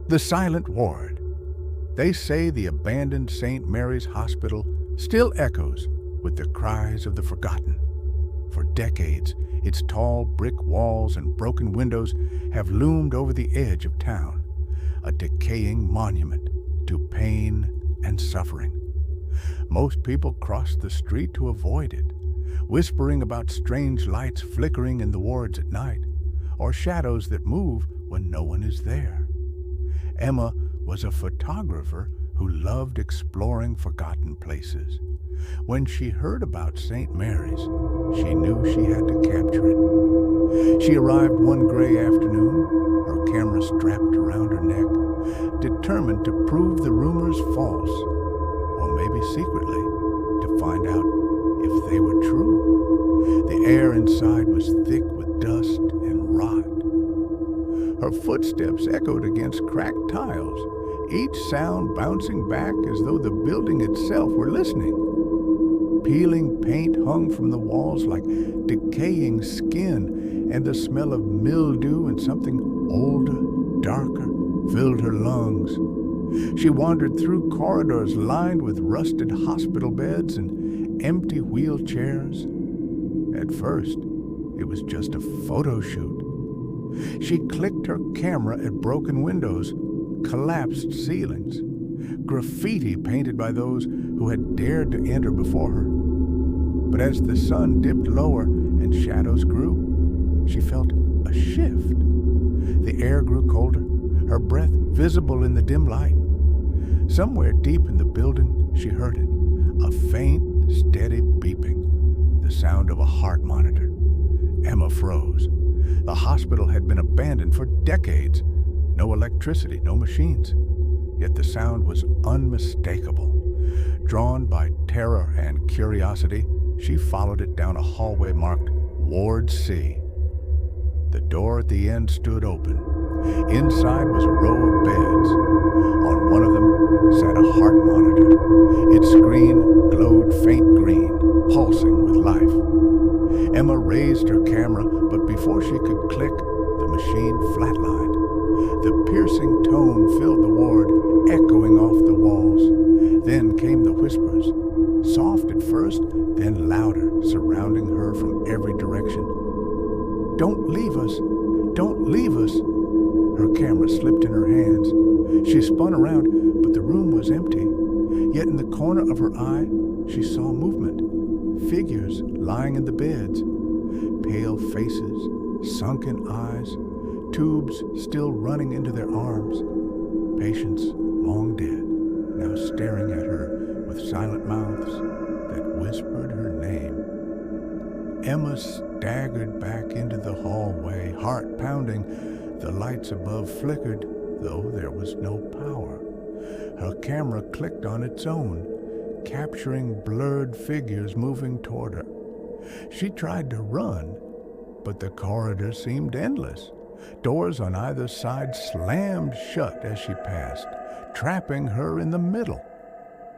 The Silent Ward. They say the abandoned St. Mary's Hospital still echoes with the cries of the forgotten. For decades, its tall brick walls and broken windows have loomed over the edge of town, a decaying monument to pain and suffering. Most people cross the street to avoid it, whispering about strange lights flickering in the wards at night, or shadows that move when no one is there. Emma was a photographer who loved exploring forgotten places. When she heard about St. Mary's, she knew she had to capture it. She arrived one gray afternoon, her camera strapped around her neck, determined to prove the rumors false, or maybe secretly to find out if they were true. The air inside was thick with dust and rot. Her footsteps echoed against cracked tiles, each sound bouncing back as though the building itself were listening. Peeling paint hung from the walls like decaying skin, and the smell of mildew and something older, darker, filled her lungs. She wandered through corridors lined with rusted hospital beds and empty wheelchairs. At first, it was just a photo shoot. She clicked her camera at broken windows, collapsed ceilings, graffiti painted by those who had dared to enter before her. But as the sun dipped lower and shadows grew, she felt a shift. The air grew colder, her breath visible in the dim light. Somewhere deep in the building, she heard it, a faint, steady beeping, the sound of a heart monitor. Emma froze. The hospital had been abandoned for decades. No electricity, no machines. Yet the sound was unmistakable. Drawn by terror and curiosity, she followed it down a hallway marked Ward C. The door at the end stood open. Inside was a row of beds. On one of them sat a heart monitor. Its screen glowed faint green, pulsing with life. Emma raised her camera, but before she could click, the machine flatlined. The piercing tone filled the ward, echoing off the walls. Then came the whispers, soft at first, then louder, surrounding her from every direction. "Don't leave us! Don't leave us!" Her camera slipped in her hands. She spun around, but the room was empty. Yet in the corner of her eye, she saw movement. Figures lying in the beds. Pale faces, sunken eyes, tubes still running into their arms. Patients long dead, now staring at her with silent mouths that whispered her name. Emma staggered back into the hallway, heart pounding. The lights above flickered, though there was no power. Her camera clicked on its own, capturing blurred figures moving toward her. She tried to run, but the corridor seemed endless. Doors on either side slammed shut as she passed, trapping her in the middle.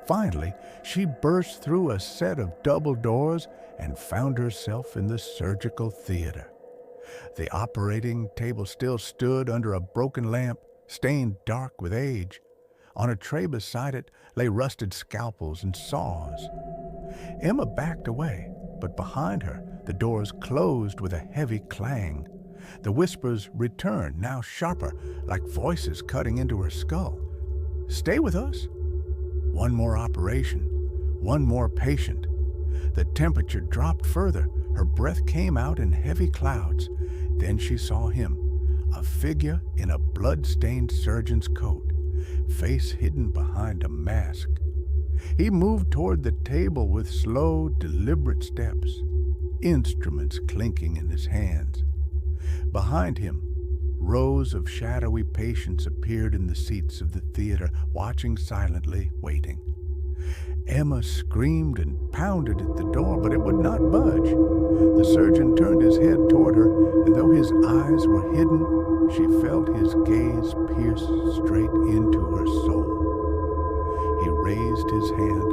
Finally, she burst through a set of double doors and found herself in the surgical theater. The operating table still stood under a broken lamp, stained dark with age. On a tray beside it lay rusted scalpels and saws. Emma backed away, but behind her the doors closed with a heavy clang. The whispers returned, now sharper, like voices cutting into her skull. "Stay with us." One more operation, one more patient. The temperature dropped further. Her breath came out in heavy clouds. Then she saw him, a figure in a blood-stained surgeon's coat, face hidden behind a mask. He moved toward the table with slow, deliberate steps, instruments clinking in his hands. Behind him, rows of shadowy patients appeared in the seats of the theater, watching silently, waiting. Emma screamed and pounded at the door, but it would not budge. The surgeon turned his head toward her, and though his eyes were hidden, she felt his gaze pierce straight into her soul. He raised his hand,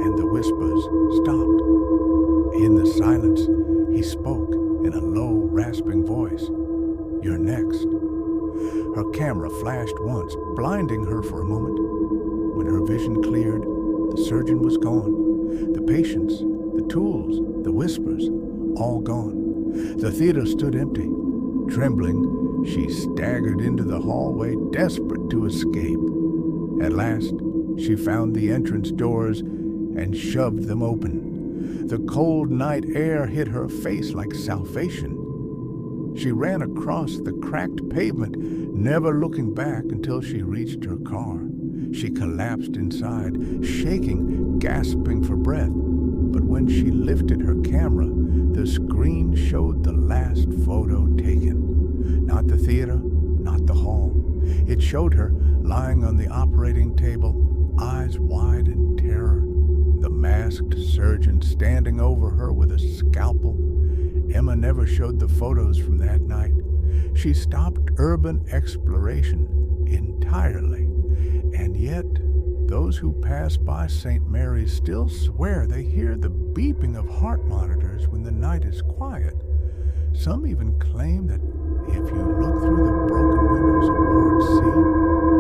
and the whispers stopped. In the silence, he spoke in a low, rasping voice. "You're next." Her camera camera flashed once, blinding her for a moment. When her vision cleared, the surgeon was gone. The patients, the tools, the whispers, all gone. The theater stood empty. Trembling, she staggered into the hallway, desperate to escape. At last, she found the entrance doors and shoved them open. The cold night air hit her face like salvation. She ran across the cracked pavement, never looking back until she reached her car. She collapsed inside, shaking, gasping for breath. But when she lifted her camera, the screen showed the last photo taken. Not the theater, not the hall. It showed her lying on the operating table, eyes wide in terror. The masked surgeon standing over her with a scalpel. Emma never showed the photos from that night. She stopped urban exploration entirely. And yet, those who pass by St. Mary's still swear they hear the beeping of heart monitors when the night is quiet. Some even claim that if you look through the broken windows of Ward C,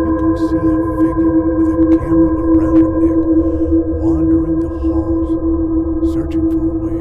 you can see a figure with a camera around her neck, wandering the halls, searching for a way